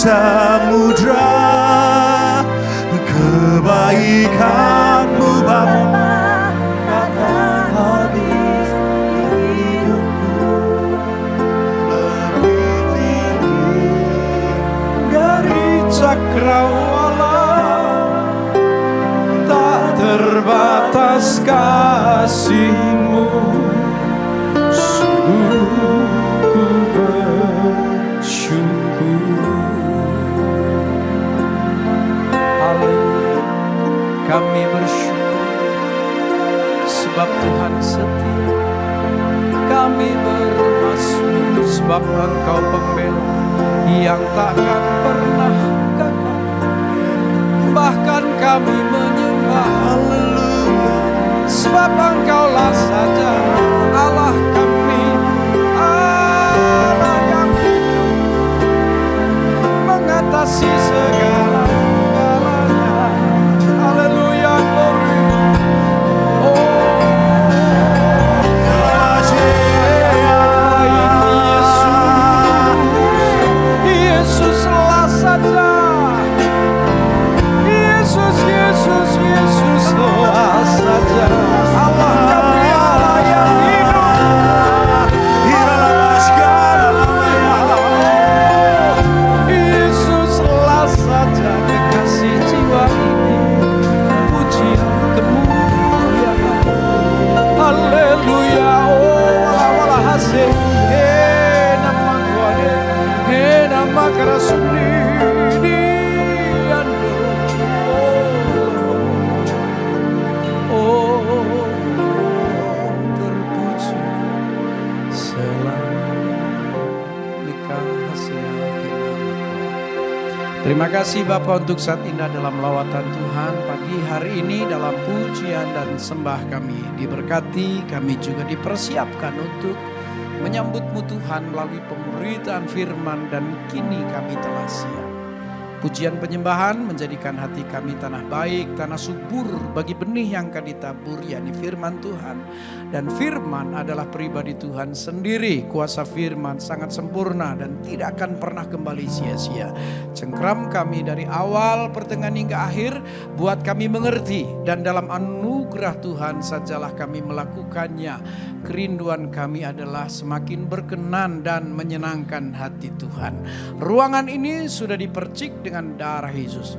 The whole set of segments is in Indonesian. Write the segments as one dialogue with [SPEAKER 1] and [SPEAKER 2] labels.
[SPEAKER 1] samudra, kebaikan-Mu Bapa takkan habis hidupku, lebih tinggi dari cakrawala, tak terbatas kasih-Mu. Sungguh ku bersyukur. Haleluya, kami bersyukur sebab Tuhan setia. Kami bermazmur sebab Engkau pembela yang takkan pernah gagal. Bahkan kami menyembah haleluya sebab Engkaulah saja Allah kami, Allah yang hidup mengatasi segala-galanya. Haleluya, glory. Yesuslah saja. Yesuslah saja. Allah kami, Allah yang hidup. Yesuslah saja kekasih jiwa ini. Pujian kemuliaan. Haleluya. Oh, wala haseh. Nama kuade. Nama kerasuni. Terima kasih Bapa untuk saat indah dalam lawatan Tuhan pagi hari ini, dalam pujian dan sembah kami diberkati, kami juga dipersiapkan untuk menyambut-Mu Tuhan melalui pemberitaan firman, dan kini kami telah siap. Pujian penyembahan menjadikan hati kami tanah baik, tanah subur bagi benih yang akan ditabur, yakni firman Tuhan. Dan firman adalah pribadi Tuhan sendiri. Kuasa firman sangat sempurna dan tidak akan pernah kembali sia-sia. Cengkram kami dari awal, pertengahan hingga akhir, buat kami mengerti. Dan dalam anugerah Tuhan sajalah kami melakukannya. Kerinduan kami adalah semakin berkenan dan menyenangkan hati Tuhan. Ruangan ini sudah dipercik dengan darah Yesus,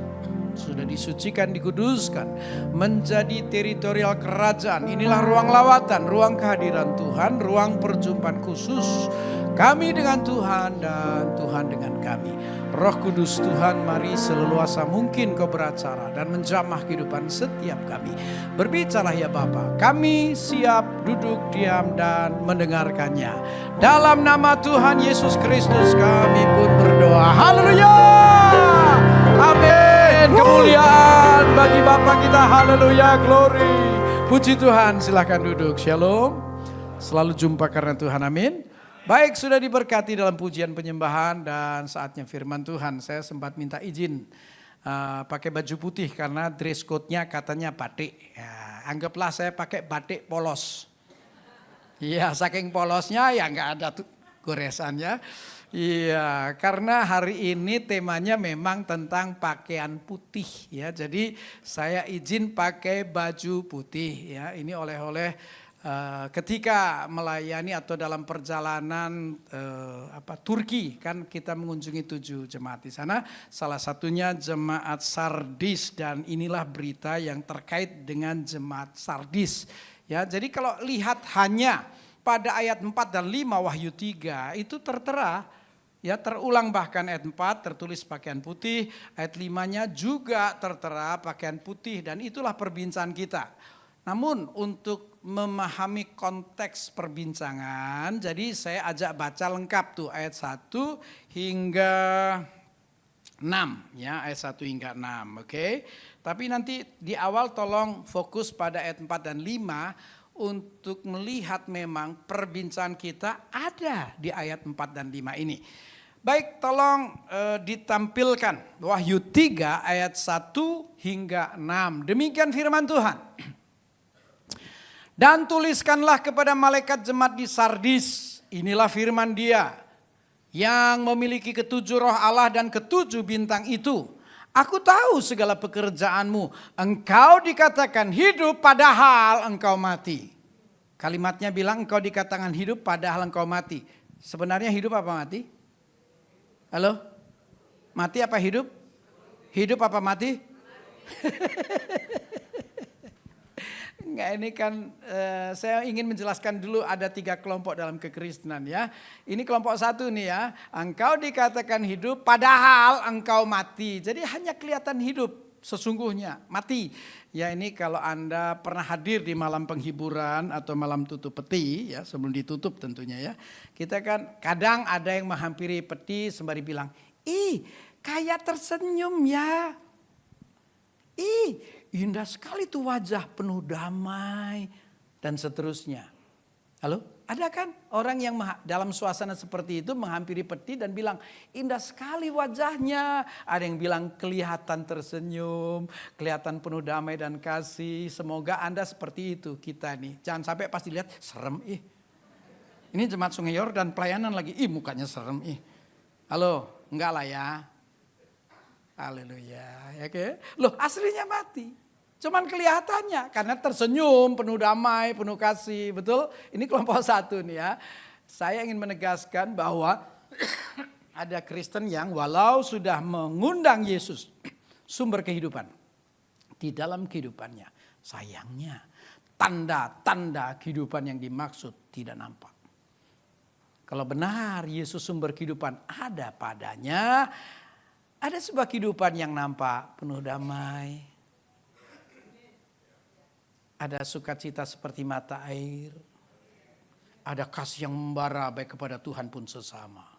[SPEAKER 1] sudah disucikan, dikuduskan, menjadi teritorial kerajaan. Inilah ruang lawatan, ruang kehadiran Tuhan, ruang perjumpaan khusus kami dengan Tuhan dan Tuhan dengan kami. Roh Kudus Tuhan, mari seleluasa mungkin Kau beracara dan menjamah kehidupan setiap kami. Berbicara ya Bapa, kami siap duduk diam dan mendengarkannya. Dalam nama Tuhan Yesus Kristus kami pun berdoa. Haleluya. Amin. Kemuliaan bagi Bapa kita. Haleluya, glory. Puji Tuhan, silakan duduk. Shalom. Selalu jumpa karena Tuhan, amin. Baik, sudah diberkati dalam pujian penyembahan dan saatnya firman Tuhan. Saya sempat minta izin pakai baju putih karena dress code-nya katanya batik. Ya, anggaplah saya pakai batik polos. Iya, saking polosnya ya nggak ada tuh goresannya. Iya, karena hari ini temanya memang tentang pakaian putih ya. Jadi saya izin pakai baju putih ya. Ini oleh-oleh ketika melayani atau dalam perjalanan Turki, kan kita mengunjungi 7 jemaat di sana. Salah satunya jemaat Sardis, dan inilah berita yang terkait dengan jemaat Sardis. Ya, jadi kalau lihat hanya pada ayat 4 dan 5 Wahyu 3 itu tertera. Ya, terulang bahkan ayat 4 tertulis pakaian putih, ayat 5-nya juga tertera pakaian putih, dan itulah perbincangan kita. Namun untuk memahami konteks perbincangan, jadi saya ajak baca lengkap tuh ayat 1 hingga 6 ya, ayat 1 hingga 6, oke. Tapi nanti di awal tolong fokus pada ayat 4 dan 5 untuk melihat memang perbincangan kita ada di ayat 4 dan 5 ini. Baik, tolong ditampilkan Wahyu 3 ayat 1 hingga 6. Demikian firman Tuhan. Dan tuliskanlah kepada malaikat jemaat di Sardis, inilah firman Dia yang memiliki ketujuh roh Allah dan ketujuh bintang itu. Aku tahu segala pekerjaanmu. Engkau dikatakan hidup padahal engkau mati. Kalimatnya bilang engkau dikatakan hidup padahal engkau mati. Sebenarnya hidup apa mati? Halo? Mati apa hidup? Hidup apa mati? Enggak, ini kan saya ingin menjelaskan dulu ada 3 kelompok dalam kekristenan ya. Ini kelompok 1 nih ya. Engkau dikatakan hidup padahal engkau mati. Jadi hanya kelihatan hidup, sesungguhnya mati. Ya ini kalau Anda pernah hadir di malam penghiburan atau malam tutup peti ya, sebelum ditutup tentunya ya. Kita kan kadang ada yang menghampiri peti sembari bilang, "Ih, kayak tersenyum ya. Ih, indah sekali tuh wajah penuh damai," dan seterusnya. Halo, ada kan orang yang dalam suasana seperti itu menghampiri peti dan bilang, "Indah sekali wajahnya." Ada yang bilang kelihatan tersenyum, kelihatan penuh damai dan kasih. Semoga Anda seperti itu kita nih. Jangan sampai pas dilihat serem ih. Ini jemaat Sungai Yordan pelayanan lagi, ih mukanya serem ih. Halo, enggak lah ya. Haleluya, ya ke? Loh, aslinya mati. Cuman kelihatannya karena tersenyum, penuh damai, penuh kasih, betul? Ini kelompok 1 nih ya. Saya ingin menegaskan bahwa ada Kristen yang walau sudah mengundang Yesus, sumber kehidupan, di dalam kehidupannya, sayangnya tanda-tanda kehidupan yang dimaksud tidak nampak. Kalau benar Yesus sumber kehidupan ada padanya, ada sebuah kehidupan yang nampak penuh damai. Ada sukacita seperti mata air. Ada kasih yang membara baik kepada Tuhan pun sesama.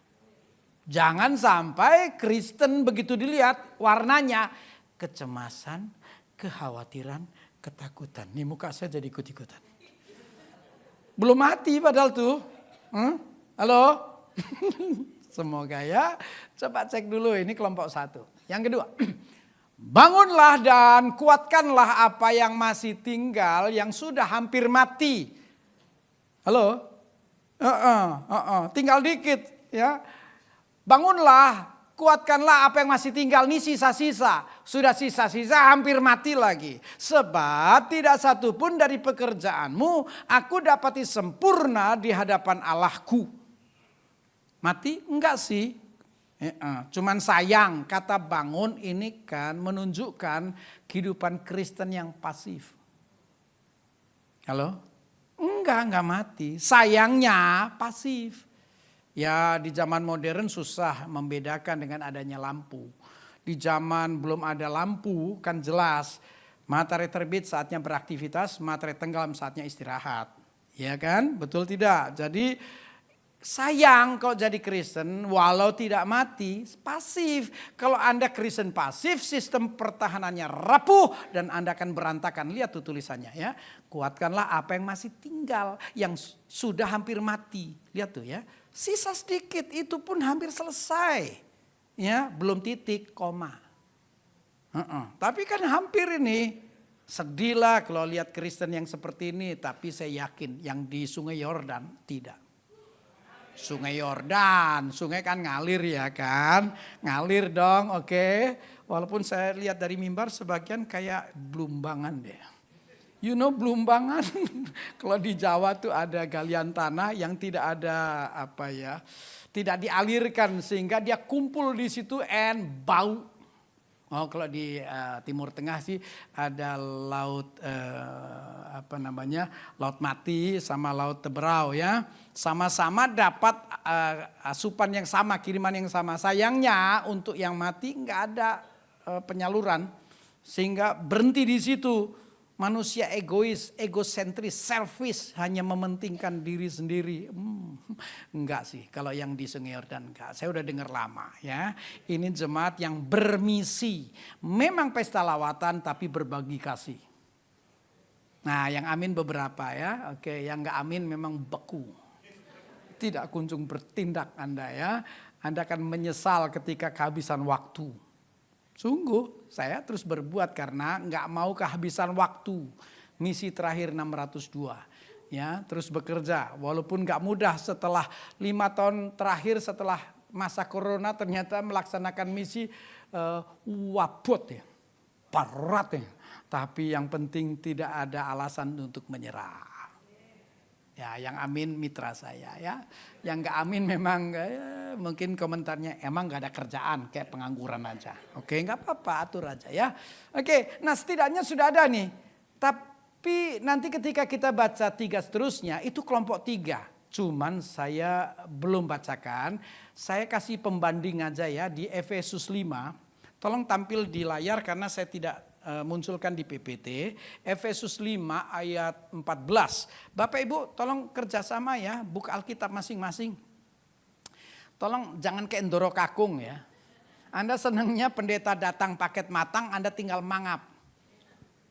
[SPEAKER 1] Jangan sampai Kristen begitu dilihat warnanya kecemasan, kekhawatiran, ketakutan. Nih muka saya jadi ikut-ikutan. Belum mati padahal tuh. Halo? Semoga ya. Coba cek dulu ini kelompok 1. Yang kedua. Bangunlah dan kuatkanlah apa yang masih tinggal yang sudah hampir mati. Halo? Tinggal dikit ya. Bangunlah, kuatkanlah apa yang masih tinggal. Ini sisa-sisa. Sudah sisa-sisa hampir mati lagi. Sebab tidak satu pun dari pekerjaanmu aku dapati sempurna di hadapan Allahku. Mati? Enggak sih. Cuman sayang kata bangun ini kan menunjukkan kehidupan Kristen yang pasif. Halo? Enggak mati. Sayangnya pasif. Ya di zaman modern susah membedakan dengan adanya lampu. Di zaman belum ada lampu kan jelas. Matahari terbit saatnya beraktivitas, matahari tenggelam saatnya istirahat. Ya kan? Betul tidak? Jadi sayang kalau jadi Kristen walau tidak mati, pasif. Kalau Anda Kristen pasif, sistem pertahanannya rapuh dan Anda akan berantakan. Lihat tuh tulisannya ya. Kuatkanlah apa yang masih tinggal, yang sudah hampir mati. Lihat tuh ya. Sisa sedikit itu pun hampir selesai. Ya, belum titik, koma. Tapi kan hampir ini. Sedihlah kalau lihat Kristen yang seperti ini, tapi saya yakin yang di Sungai Yordan tidak. Sungai Yordan, sungai kan ngalir ya kan, ngalir dong, oke. Walaupun saya lihat dari mimbar sebagian kayak Blumbangan deh. You know Blumbangan, kalau di Jawa tuh ada galian tanah yang tidak ada tidak dialirkan sehingga dia kumpul di situ and bau. Oh kalau di Timur Tengah sih ada laut laut mati sama laut Teberau ya. Sama-sama dapat asupan yang sama, kiriman yang sama. Sayangnya untuk yang mati nggak ada penyaluran. Sehingga berhenti di situ. Manusia egois, egosentris, selfish, hanya mementingkan diri sendiri. Enggak sih, kalau yang di Sungai Yordan enggak. Saya udah dengar lama ya. Ini jemaat yang bermisi. Memang pesta lawatan tapi berbagi kasih. Nah yang amin beberapa ya. Oke, yang enggak amin memang beku. Tidak kunjung bertindak Anda ya. Anda akan menyesal ketika kehabisan waktu. Sungguh saya terus berbuat karena nggak mau kehabisan waktu. Misi terakhir 602. Ya, terus bekerja walaupun nggak mudah setelah 5 tahun terakhir setelah masa corona ternyata melaksanakan misi wabot ya, berat ya. Tapi yang penting tidak ada alasan untuk menyerah. Ya, yang amin mitra saya ya. Yang gak amin memang mungkin komentarnya emang gak ada kerjaan kayak pengangguran aja. Oke, gak apa-apa, atur aja ya. Oke, nah setidaknya sudah ada nih. Tapi nanti ketika kita baca 3 seterusnya itu kelompok 3. Cuman saya belum bacakan. Saya kasih pembanding aja ya di Efesus 5. Tolong tampil di layar karena saya tidak munculkan di PPT. Efesus 5 ayat 14. Bapak Ibu tolong kerjasama ya, buka Alkitab masing-masing. Tolong jangan kayak Ndoro Kakung ya. Anda senangnya pendeta datang paket matang, Anda tinggal mangap.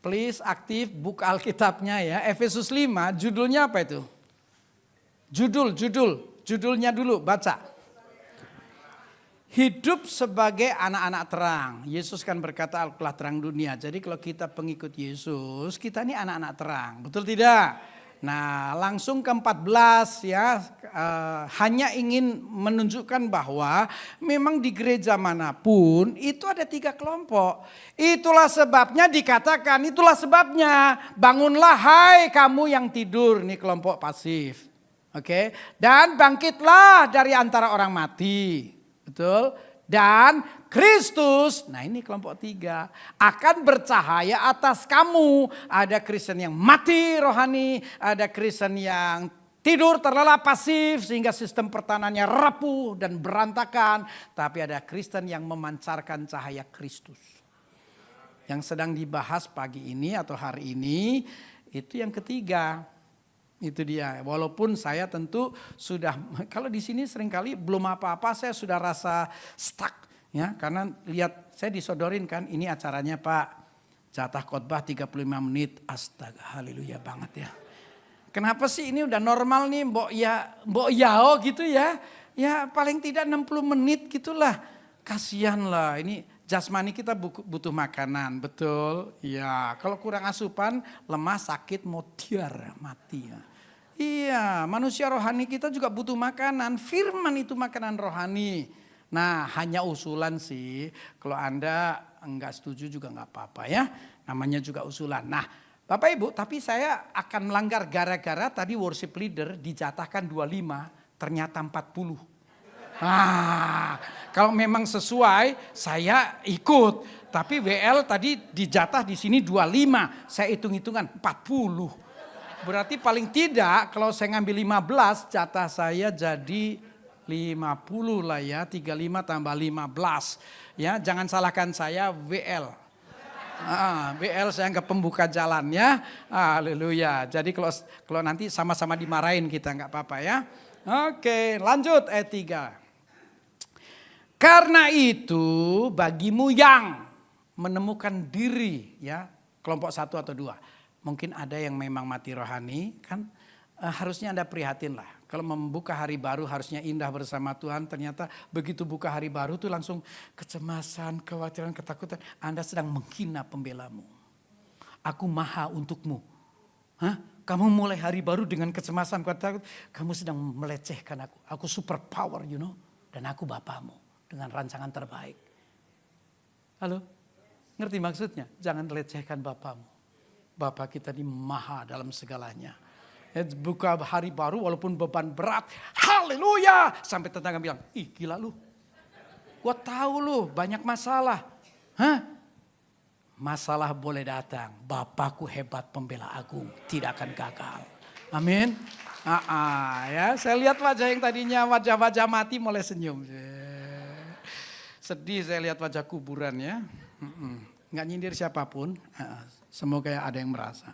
[SPEAKER 1] Please aktif buka Alkitabnya ya. Efesus 5 judulnya apa itu? Judulnya dulu baca. Hidup sebagai anak-anak terang. Yesus kan berkata akulah terang dunia. Jadi kalau kita pengikut Yesus, kita ini anak-anak terang. Betul tidak? Nah langsung ke 14 ya. Hanya ingin menunjukkan bahwa memang di gereja manapun itu ada 3 kelompok. Itulah sebabnya dikatakan, itulah sebabnya bangunlah hai kamu yang tidur. Ini kelompok pasif. Oke, dan bangkitlah dari antara orang mati. Betul. Dan Kristus, nah ini kelompok 3, akan bercahaya atas kamu. Ada Kristen yang mati rohani, ada Kristen yang tidur terlelap pasif sehingga sistem pertahanannya rapuh dan berantakan. Tapi ada Kristen yang memancarkan cahaya Kristus. Yang sedang dibahas pagi ini atau hari ini, itu yang ketiga. Itu dia, walaupun saya tentu sudah, kalau di sini seringkali belum apa-apa saya sudah rasa stuck ya. Karena lihat saya disodorin kan, ini acaranya Pak, jatah khotbah 35 menit, astaga haleluya banget ya. Kenapa sih ini udah normal nih mbok yao gitu ya. Ya paling tidak 60 menit gitulah, kasihan lah ini. Jasmani kita butuh makanan, betul? Ya, kalau kurang asupan, lemah, sakit, mutiar, mati ya. Iya, manusia rohani kita juga butuh makanan. Firman itu makanan rohani. Nah, hanya usulan sih. Kalau Anda enggak setuju juga enggak apa-apa ya. Namanya juga usulan. Nah, Bapak Ibu, tapi saya akan melanggar gara-gara tadi worship leader dijatahkan 25, ternyata 40. Kalau memang sesuai saya ikut. Tapi WL tadi dijatah di sini 25. Saya hitung-hitungan 40. Berarti paling tidak kalau saya ngambil 15 jatah saya jadi 50 lah ya. 35 tambah 15. Ya, jangan salahkan saya WL. WL saya anggap pembuka jalan ya. Haleluya. Jadi kalau nanti sama-sama dimarahin kita nggak apa-apa ya. Oke, lanjut ayat 3. Karena itu bagimu yang menemukan diri ya, kelompok 1 atau 2. Mungkin ada yang memang mati rohani kan, harusnya Anda prihatin lah. Kalau membuka hari baru harusnya indah bersama Tuhan, ternyata begitu buka hari baru tuh langsung kecemasan, kekhawatiran, ketakutan. Anda sedang menghina pembelamu. Aku maha untukmu. Kamu mulai hari baru dengan kecemasan, ketakutan. Kamu sedang melecehkan aku. Aku super power you know. Dan aku bapamu. Dengan rancangan terbaik. Halo? Ngerti maksudnya? Jangan lecehkan Bapamu. Bapa kita ini maha dalam segalanya. Buka hari baru walaupun beban berat. Haleluya! Sampai tetangga bilang, ih gila lu. Gua tahu lu banyak masalah. Masalah boleh datang. Bapakku hebat pembela agung. Tidak akan gagal. Amin. Ya, saya lihat wajah yang tadinya wajah-wajah mati mulai senyum. Sedih saya lihat wajah kuburan ya. Nggak nyindir siapapun. Semoga ada yang merasa.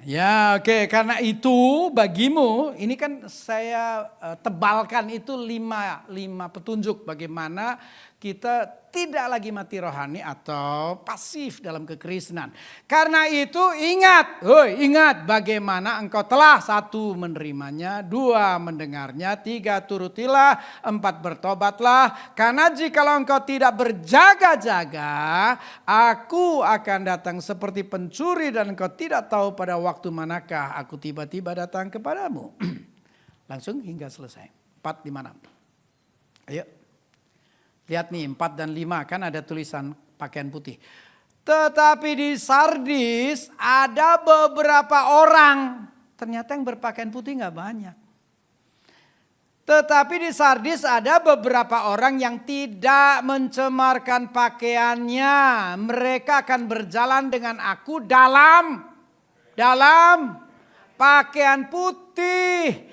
[SPEAKER 1] Ya oke, karena itu bagimu, ini kan saya tebalkan itu 5 petunjuk bagaimana kita tidak lagi mati rohani atau pasif dalam kekristenan. Karena itu ingat bagaimana engkau telah 1 menerimanya, 2 mendengarnya, 3 turutilah, 4 bertobatlah. Karena jikalau engkau tidak berjaga-jaga, aku akan datang seperti pencuri dan engkau tidak tahu pada waktu manakah aku tiba-tiba datang kepadamu. Langsung hingga selesai. 4, 5, 6. Ayo. Lihat nih 4 dan 5 kan ada tulisan pakaian putih. Tetapi di Sardis ada beberapa orang. Ternyata yang berpakaian putih gak banyak. Tetapi di Sardis ada beberapa orang yang tidak mencemarkan pakaiannya. Mereka akan berjalan dengan aku dalam pakaian putih.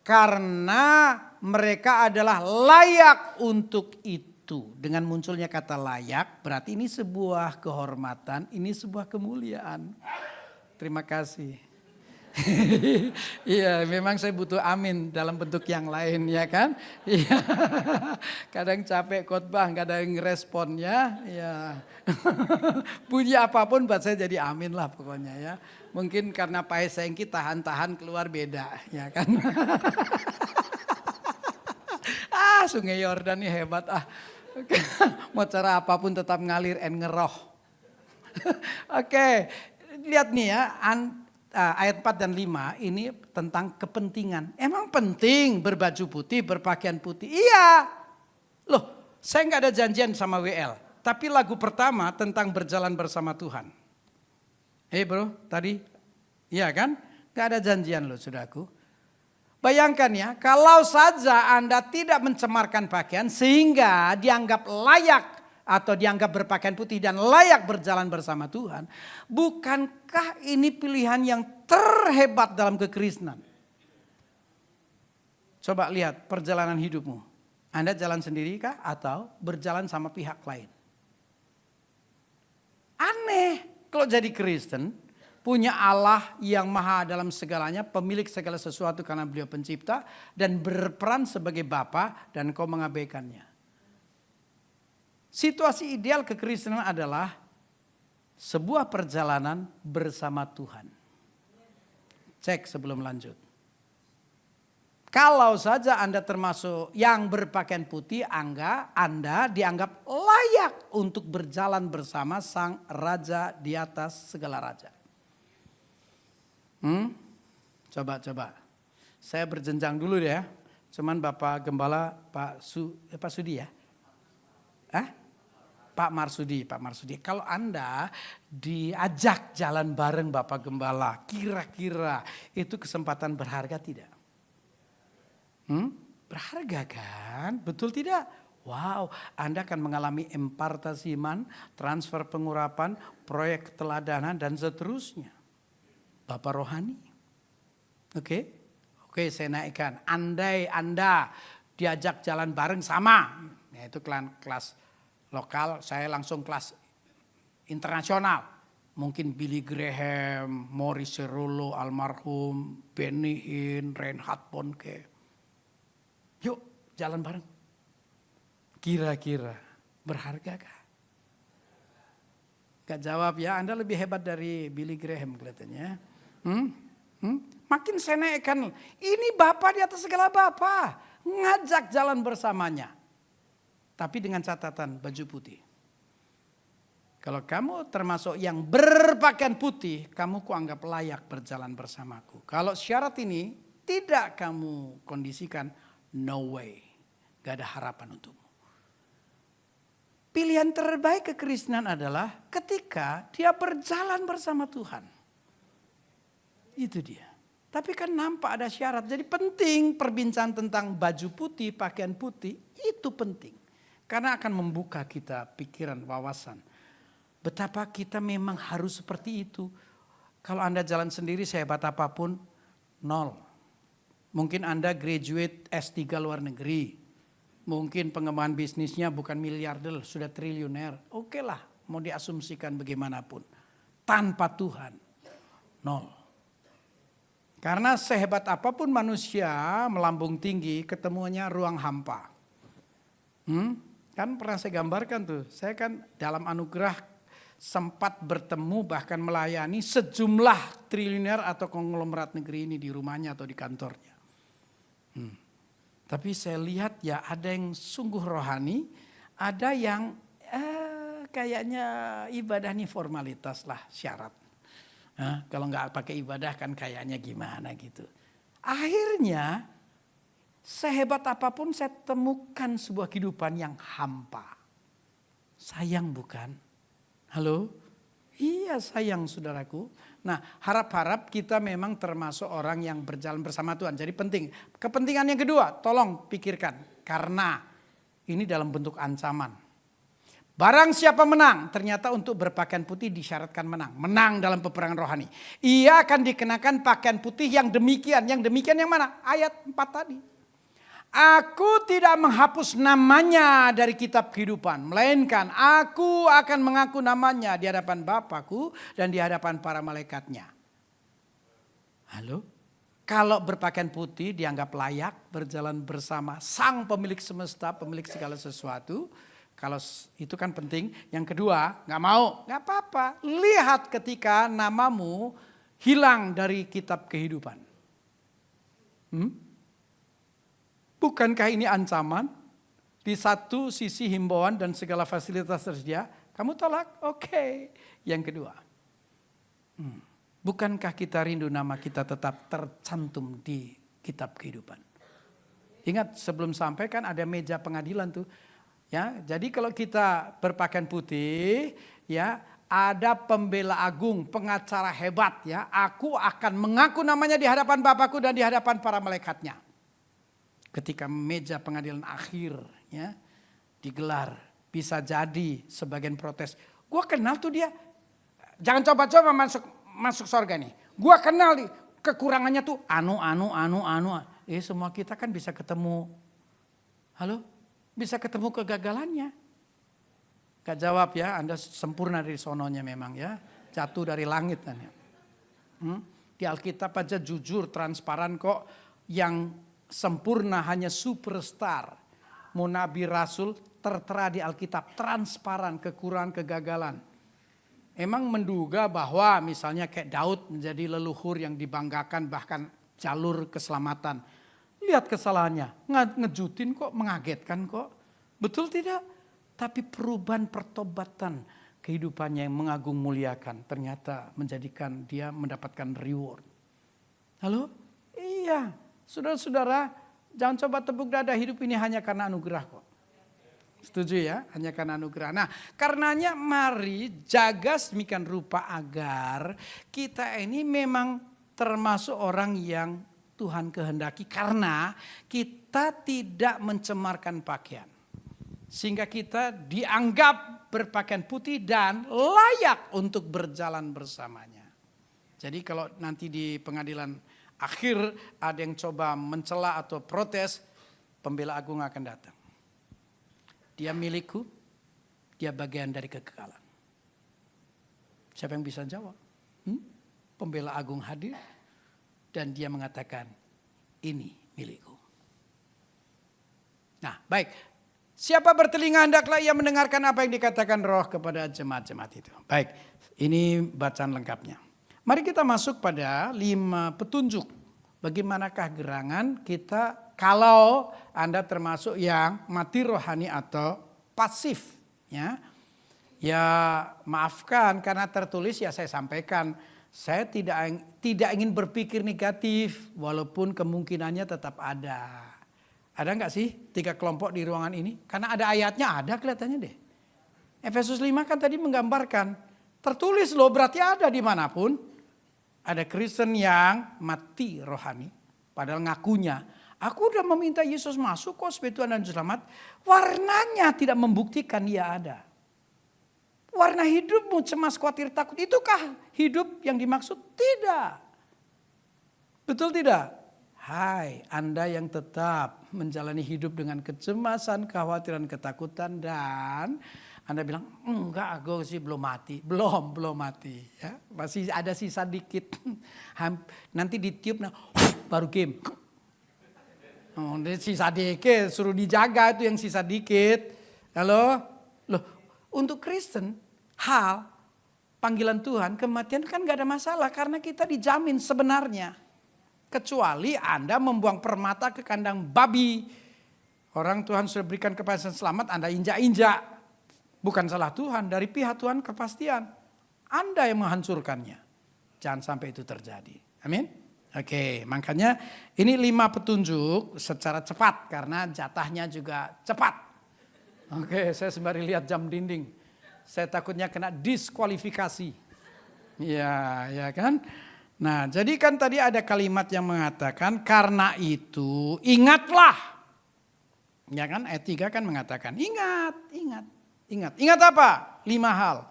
[SPEAKER 1] Karena mereka adalah layak untuk itu. Dengan munculnya kata layak berarti ini sebuah kehormatan, ini sebuah kemuliaan. Terima kasih. Iya, memang saya butuh amin dalam bentuk yang lain ya kan. Iya. Kadang capek khotbah, nggak ada yang responnya. Ya. Bunyi apapun buat saya jadi amin lah pokoknya ya. Mungkin karena Pak Hesengki tahan-tahan keluar beda ya kan. Sungai Yordan ini hebat Mau cara apapun tetap ngalir and ngeroh. Oke, lihat nih ya, ayat 4 dan 5 ini tentang kepentingan. Emang penting berbaju putih, berpakaian putih? Iya. Loh, saya nggak ada janjian sama WL. Tapi lagu pertama tentang berjalan bersama Tuhan. Bro, tadi, iya kan? Nggak ada janjian loh saudaraku. Bayangkan ya, kalau saja Anda tidak mencemarkan pakaian sehingga dianggap layak atau dianggap berpakaian putih dan layak berjalan bersama Tuhan. Bukankah ini pilihan yang terhebat dalam kekristenan? Coba lihat perjalanan hidupmu. Anda jalan sendiri kah atau berjalan sama pihak lain? Aneh kalau jadi Kristen. Punya Allah yang maha dalam segalanya, pemilik segala sesuatu karena beliau pencipta. Dan berperan sebagai Bapa dan kau mengabaikannya. Situasi ideal kekristenan adalah sebuah perjalanan bersama Tuhan. Cek sebelum lanjut. Kalau saja Anda termasuk yang berpakaian putih, Anda dianggap layak untuk berjalan bersama Sang Raja di atas segala raja. Coba. Saya berjenjang dulu ya. Cuman Bapak Gembala, Pak Sudi ya? Pak Marsudi. Kalau Anda diajak jalan bareng Bapak Gembala, kira-kira itu kesempatan berharga tidak? Berharga kan? Betul tidak? Wow, Anda akan mengalami impartasi iman, transfer pengurapan, proyek keteladanan dan seterusnya. Bapak rohani. Oke, saya naikkan. Andai Anda diajak jalan bareng sama. Yaitu kelas lokal, saya langsung kelas internasional. Mungkin Billy Graham, Morris Cerullo, almarhum, Benny Hinn, Reinhard Bonnke. Yuk jalan bareng. Kira-kira berharga kah? Gak jawab ya, Anda lebih hebat dari Billy Graham kelihatannya. Makin saya naikkan, ini Bapa di atas segala Bapa, ngajak jalan bersamanya. Tapi dengan catatan baju putih. Kalau kamu termasuk yang berpakaian putih, kamu kuanggap layak berjalan bersamaku. Kalau syarat ini tidak kamu kondisikan, no way. Gak ada harapan untukmu. Pilihan terbaik kekristenan adalah ketika dia berjalan bersama Tuhan. Itu dia. Tapi kan nampak ada syarat. Jadi penting perbincangan tentang baju putih, pakaian putih. Itu penting. Karena akan membuka kita pikiran, wawasan. Betapa kita memang harus seperti itu. Kalau Anda jalan sendiri sehebat apapun, nol. Mungkin Anda graduate S3 luar negeri. Mungkin pengembangan bisnisnya bukan miliarder, sudah triliuner. Oke lah, mau diasumsikan bagaimanapun. Tanpa Tuhan, nol. Karena sehebat apapun manusia melambung tinggi, ketemunya ruang hampa. Kan pernah saya gambarkan tuh, saya kan dalam anugerah sempat bertemu bahkan melayani sejumlah triliuner atau konglomerat negeri ini di rumahnya atau di kantornya. Tapi saya lihat ya ada yang sungguh rohani, ada yang kayaknya ibadah ini formalitas lah, syarat. Kalau nggak pakai ibadah kan kayaknya gimana gitu. Akhirnya Sehebat apapun saya temukan sebuah kehidupan yang hampa. Sayang bukan? Halo? Iya sayang saudaraku. Nah harap-harap kita memang termasuk orang yang berjalan bersama Tuhan. Jadi penting. Kepentingan yang kedua tolong pikirkan. Karena ini dalam bentuk ancaman. Barang siapa menang, ternyata untuk berpakaian putih disyaratkan menang. Menang dalam peperangan rohani. Ia akan dikenakan pakaian putih yang demikian. Yang demikian yang mana? Ayat 4 tadi. Aku tidak menghapus namanya dari kitab kehidupan. Melainkan aku akan mengaku namanya di hadapan Bapakku dan di hadapan para malaikatnya. Halo? Kalau berpakaian putih dianggap layak berjalan bersama sang pemilik semesta, pemilik segala sesuatu. Kalau itu kan penting. Yang kedua, gak mau, gak apa-apa. Lihat ketika namamu hilang dari kitab kehidupan. Bukankah ini ancaman? Di satu sisi himbauan dan segala fasilitas tersedia, kamu tolak? Oke. Yang kedua, bukankah kita rindu nama kita tetap tercantum di kitab kehidupan? Ingat sebelum sampai kan ada meja pengadilan tuh. Ya, jadi kalau kita berpakaian putih, ya ada pembela agung, pengacara hebat, ya. Aku akan mengaku namanya di hadapan Bapakku dan di hadapan para malaikatnya. Ketika meja pengadilan akhir, ya digelar, bisa jadi sebagian protes. Gua kenal tuh dia, jangan coba-coba masuk surga nih. Gua kenal nih, kekurangannya tuh anu. Semua kita kan bisa ketemu. Halo? Bisa ketemu kegagalannya. Gak jawab ya, Anda sempurna dari sononya memang ya. Jatuh dari langit kan ya. Di Alkitab aja jujur, transparan kok. Yang sempurna hanya superstar. Mau nabi rasul tertera di Alkitab. Transparan, kekurangan, kegagalan. Emang menduga bahwa misalnya kayak Daud menjadi leluhur yang dibanggakan bahkan jalur keselamatan. Lihat kesalahannya, ngejutin kok, mengagetkan kok. Betul tidak? Tapi perubahan pertobatan kehidupannya yang mengagung muliakan. Ternyata menjadikan dia mendapatkan reward. Halo? Iya. Saudara-saudara, jangan coba tepuk dada, hidup ini hanya karena anugerah kok. Setuju ya? Hanya karena anugerah. Nah, karenanya mari jaga sedemikian rupa agar kita ini memang termasuk orang yang Tuhan kehendaki karena kita tidak mencemarkan pakaian. Sehingga kita dianggap berpakaian putih dan layak untuk berjalan bersamanya. Jadi kalau nanti di pengadilan akhir ada yang coba mencela atau protes, pembela agung akan datang. Dia milikku, dia bagian dari kekekalan. Siapa yang bisa jawab? Pembela agung hadir. Dan dia mengatakan, ini milikku. Nah baik, siapa bertelinga hendaklah ia mendengarkan apa yang dikatakan Roh kepada jemaat-jemaat itu. Baik, ini bacaan lengkapnya. Mari kita masuk pada 5 petunjuk. Bagaimanakah gerangan kita kalau Anda termasuk yang mati rohani atau pasif. Ya maafkan karena tertulis ya saya sampaikan. Saya tidak ingin berpikir negatif walaupun kemungkinannya tetap ada. Ada enggak sih 3 kelompok di ruangan ini? Karena ada ayatnya, ada kelihatannya deh. Efesus 5 kan tadi menggambarkan. Tertulis loh berarti ada dimanapun. Ada Kristen yang mati rohani. Padahal ngakunya. Aku udah meminta Yesus masuk kok sebagai Tuhan dan Juru Selamat. Warnanya tidak membuktikan dia ada. Warna hidupmu cemas, khawatir, takut. Itukah hidup yang dimaksud? Tidak. Betul tidak? Hai Anda yang tetap menjalani hidup dengan kecemasan, kekhawatiran, ketakutan. Dan Anda bilang enggak aku sih belum mati. Belum mati. Ya, masih ada sisa dikit. Nanti ditiup baru game. Sisa dikit suruh dijaga itu yang sisa dikit. Halo? Loh. Untuk Kristen, hal panggilan Tuhan, kematian kan gak ada masalah karena kita dijamin sebenarnya. Kecuali Anda membuang permata ke kandang babi. Orang Tuhan sudah berikan kepastian selamat, Anda injak-injak. Bukan salah Tuhan, dari pihak Tuhan kepastian. Anda yang menghancurkannya. Jangan sampai itu terjadi. Amin. Oke, makanya ini 5 petunjuk secara cepat karena jatahnya juga cepat. Oke, saya sembari lihat jam dinding. Saya takutnya kena diskualifikasi. Ya kan? Nah, jadi kan tadi ada kalimat yang mengatakan karena itu ingatlah. Ya kan? Ayat 3 kan mengatakan ingat. Ingat apa? 5 hal.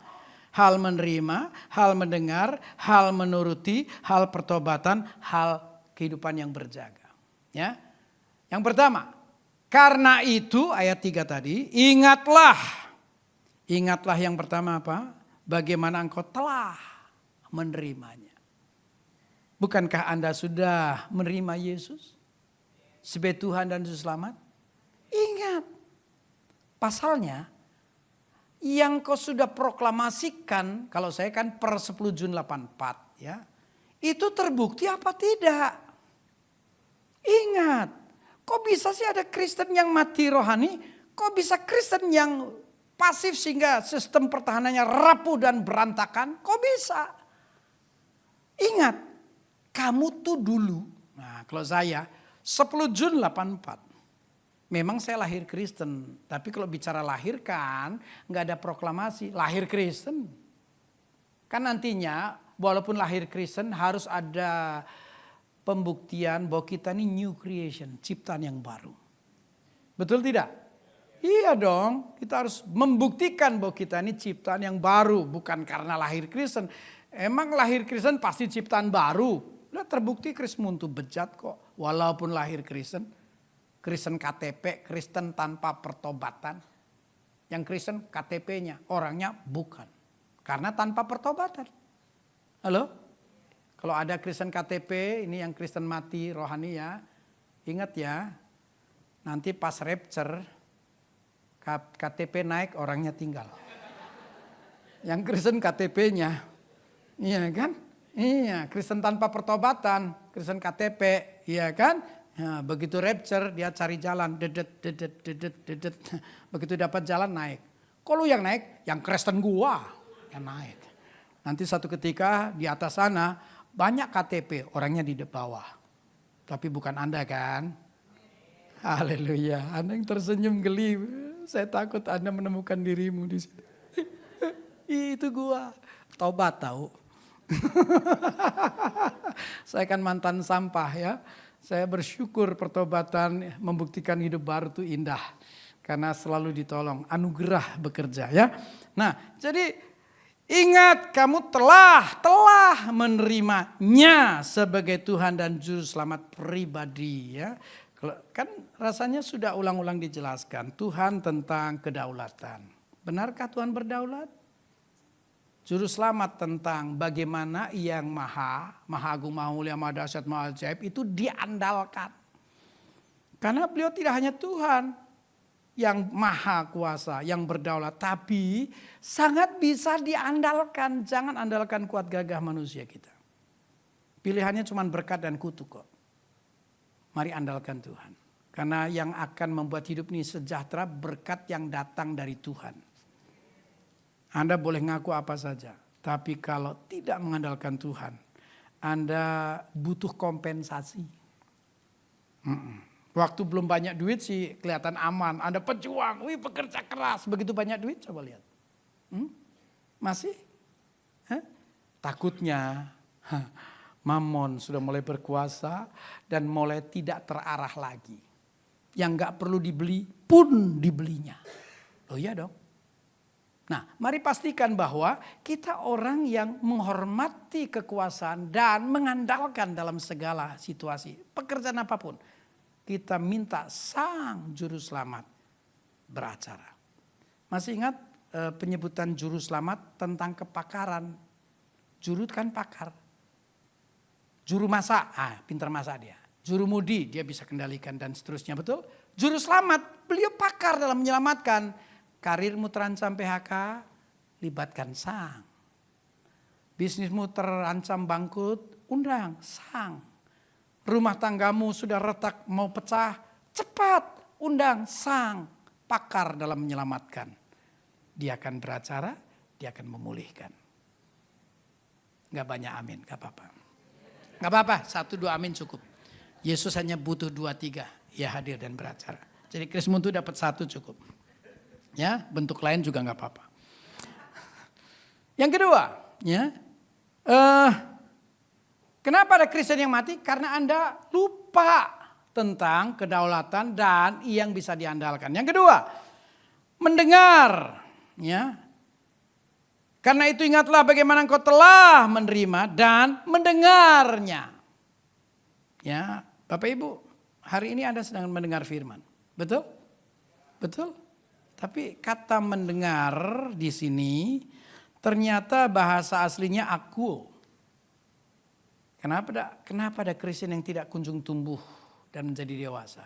[SPEAKER 1] Hal menerima, hal mendengar, hal menuruti, hal pertobatan, hal kehidupan yang berjaga. Ya. Yang pertama, karena itu ayat 3 tadi, ingatlah. Ingatlah yang pertama apa? Bagaimana engkau telah menerimanya. Bukankah Anda sudah menerima Yesus sebagai Tuhan dan Juru Selamat? Ingat. Pasalnya, yang kau sudah proklamasikan, kalau saya kan per 10 Jun 84 ya. Itu terbukti apa tidak? Ingat, kok bisa sih ada Kristen yang mati rohani? Kok bisa Kristen yang pasif sehingga sistem pertahanannya rapuh dan berantakan? Kok bisa? Ingat, kamu tuh dulu, nah kalau saya 10 Jun 84. Memang saya lahir Kristen, tapi kalau bicara lahir kan nggak ada proklamasi lahir Kristen. Kan nantinya walaupun lahir Kristen harus ada pembuktian bahwa kita ini new creation, ciptaan yang baru. Betul tidak? Iya dong, kita harus membuktikan bahwa kita ini ciptaan yang baru, bukan karena lahir Kristen. Emang lahir Kristen pasti ciptaan baru. Udah terbukti Kristus itu bejat kok, walaupun lahir Kristen. Kristen KTP, Kristen tanpa pertobatan. Yang Kristen KTP-nya, orangnya bukan. Karena tanpa pertobatan. Halo? Kalau ada Kristen KTP, ini yang Kristen mati rohani ya. Ingat ya, nanti pas rapture, KTP naik, orangnya tinggal. Yang Kristen KTP-nya, iya kan? Iya, Kristen tanpa pertobatan, Kristen KTP, iya kan? Nah, begitu rapture dia cari jalan, dedet. Begitu dapat jalan naik. Kok lu yang naik? Yang Kristen gua yang naik. Nanti satu ketika di atas sana banyak KTP, orangnya di bawah. Tapi bukan Anda kan? Haleluya. Anda yang tersenyum geli. Saya takut Anda menemukan dirimu di situ. Itu gua. Tobat tahu. Saya kan mantan sampah ya. Saya bersyukur pertobatan membuktikan hidup baru itu indah. Karena selalu ditolong, anugerah bekerja ya. Nah jadi ingat kamu telah menerimanya sebagai Tuhan dan Juru Selamat pribadi ya. Kan rasanya sudah ulang-ulang dijelaskan Tuhan tentang kedaulatan. Benarkah Tuhan berdaulat? Juru Selamat tentang bagaimana yang maha agung, maha mulia, maha dahsyat, maha ajaib itu diandalkan. Karena beliau tidak hanya Tuhan yang maha kuasa, yang berdaulat. Tapi sangat bisa diandalkan. Jangan andalkan kuat gagah manusia kita. Pilihannya cuma berkat dan kutuk kok. Mari andalkan Tuhan. Karena yang akan membuat hidup ini sejahtera berkat yang datang dari Tuhan. Anda boleh ngaku apa saja, tapi kalau tidak mengandalkan Tuhan, Anda butuh kompensasi. Waktu belum banyak duit sih kelihatan aman, Anda pejuang, pekerja keras, begitu banyak duit coba lihat. Masih? Takutnya Mammon sudah mulai berkuasa dan mulai tidak terarah lagi. Yang gak perlu dibeli pun dibelinya. Oh iya dong. Nah, mari pastikan bahwa kita orang yang menghormati kekuasaan dan mengandalkan dalam segala situasi. Pekerjaan apapun, kita minta Sang Juru Selamat beracara. Masih ingat penyebutan Juru Selamat tentang kepakaran? Juru kan pakar. Juru masak, pintar masak dia. Juru mudi, dia bisa kendalikan dan seterusnya, betul? Juru Selamat, beliau pakar dalam menyelamatkan. Karirmu terancam PHK, libatkan Sang. Bisnismu terancam bangkrut, undang Sang. Rumah tanggamu sudah retak mau pecah, cepat undang Sang. Pakar dalam menyelamatkan. Dia akan beracara, dia akan memulihkan. Gak banyak amin, gak apa-apa. Gak apa-apa, 1, 2 amin cukup. Yesus hanya butuh 2, 3. Ya hadir dan beracara. Jadi Krismuntu dapat 1 cukup. Ya, bentuk lain juga gak apa-apa. Yang kedua, ya, kenapa ada Kristen yang mati? Karena Anda lupa tentang kedaulatan dan yang bisa diandalkan. Yang kedua, mendengar, ya. Karena itu ingatlah bagaimana engkau telah menerima dan mendengarnya. Ya, Bapak Ibu, hari ini Anda sedang mendengar firman. Betul? Betul? Tapi kata mendengar di sini ternyata bahasa aslinya aku. Kenapa ada Kristen yang tidak kunjung tumbuh dan menjadi dewasa?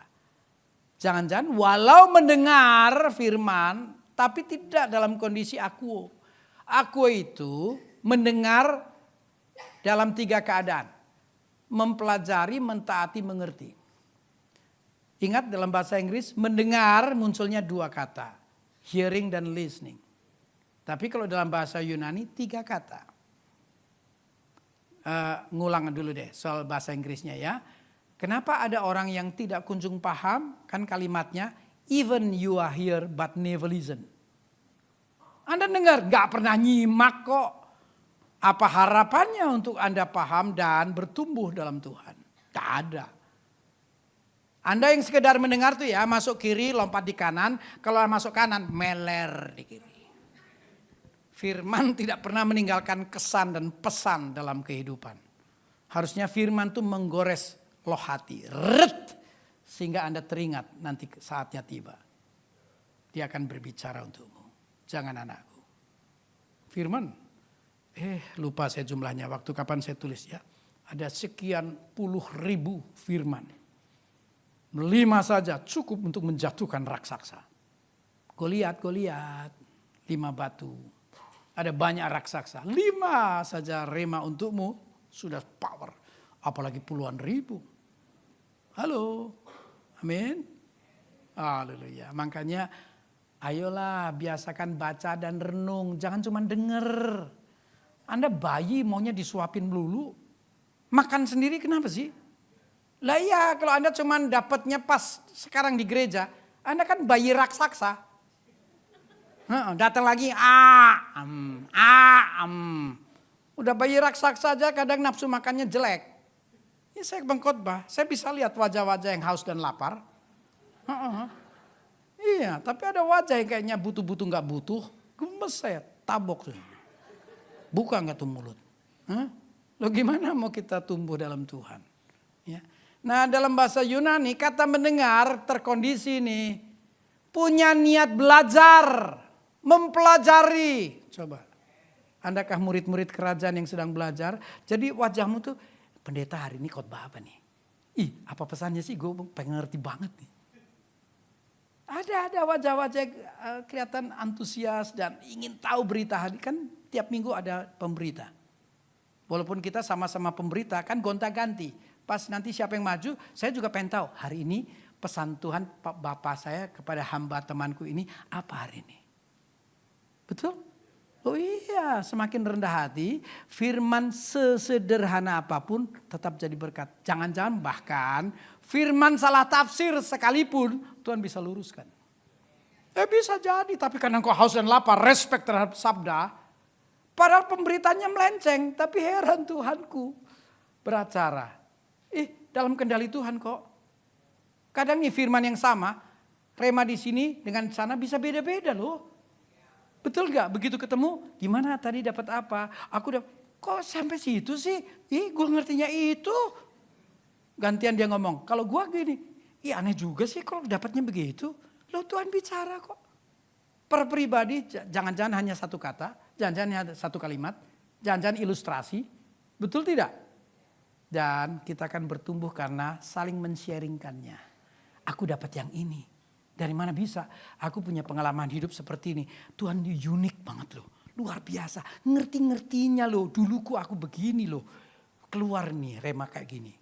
[SPEAKER 1] Jangan-jangan walau mendengar firman tapi tidak dalam kondisi aku. Aku itu mendengar dalam 3 keadaan. Mempelajari, mentaati, mengerti. Ingat dalam bahasa Inggris mendengar munculnya 2 kata. Hearing dan listening. Tapi kalau dalam bahasa Yunani 3 kata. Ngulang dulu deh soal bahasa Inggrisnya ya. Kenapa ada orang yang tidak kunjung paham? Kan kalimatnya even you are here but never listen. Anda dengar, gak pernah nyimak kok. Apa harapannya untuk Anda paham dan bertumbuh dalam Tuhan? Tak ada. Anda yang sekedar mendengar tuh ya, masuk kiri lompat di kanan. Kalau masuk kanan meler di kiri. Firman tidak pernah meninggalkan kesan dan pesan dalam kehidupan. Harusnya firman tuh menggores loh hati. Sehingga Anda teringat nanti saatnya tiba. Dia akan berbicara untukmu. Jangan anakku. Firman. Lupa saya jumlahnya. Waktu kapan saya tulis ya. Ada sekian puluh ribu firman. 5 saja cukup untuk menjatuhkan raksasa. Goliat. 5 batu. Ada banyak raksasa. 5 saja rema untukmu. Sudah power. Apalagi puluhan ribu. Halo. Amin. Haleluya. Makanya ayolah biasakan baca dan renung. Jangan cuma denger. Anda bayi maunya disuapin melulu. Makan sendiri kenapa sih? Lah iya kalau Anda cuma dapatnya pas sekarang di gereja. Anda kan bayi raksasa. Datang lagi Udah bayi raksasa aja kadang nafsu makannya jelek. Ya saya pengkhotbah. Saya bisa lihat wajah-wajah yang haus dan lapar. Iya, tapi ada wajah yang kayaknya butuh-butuh gak butuh. Gemes saya, tabok tuh. Buka gak tuh mulut. Loh gimana mau kita tumbuh dalam Tuhan? Ya. Nah dalam bahasa Yunani kata mendengar terkondisi nih. Punya niat belajar. Mempelajari. Coba. Andakah murid-murid kerajaan yang sedang belajar. Jadi wajahmu tuh, pendeta hari ini khotbah apa nih? Apa pesannya sih? Gue pengen ngerti banget nih. Ada wajah-wajah kelihatan antusias dan ingin tahu berita hari. Kan tiap minggu ada pemberita. Walaupun kita sama-sama pemberita kan gonta-ganti. Pas nanti siapa yang maju, saya juga pengen tahu. Hari ini pesan Tuhan Bapak saya kepada hamba temanku ini apa hari ini. Betul? Oh iya, semakin rendah hati, firman sesederhana apapun tetap jadi berkat. Jangan-jangan bahkan firman salah tafsir sekalipun Tuhan bisa luruskan. Bisa jadi, tapi karena engkau haus dan lapar, respect terhadap sabda. Padahal pemberitanya melenceng, tapi heran Tuhanku beracara. Dalam kendali Tuhan kok. Kadang nih firman yang sama, rema di sini dengan sana bisa beda-beda loh. Betul gak? Begitu ketemu, gimana tadi dapat apa? Aku dapat, kok sampai situ sih? Gue ngertinya itu. Gantian dia ngomong, kalau gue gini, aneh juga sih kalau dapatnya begitu. Loh Tuhan bicara kok. Per pribadi, jangan-jangan hanya satu kata, jangan-jangan hanya satu kalimat, jangan-jangan ilustrasi. Betul tidak? Dan kita akan bertumbuh karena saling men-sharingkannya. Aku dapat yang ini. Dari mana bisa? Aku punya pengalaman hidup seperti ini. Tuhan unik banget loh. Luar biasa. Ngerti-ngertinya loh. Duluku aku begini loh. Keluar nih rema kayak gini.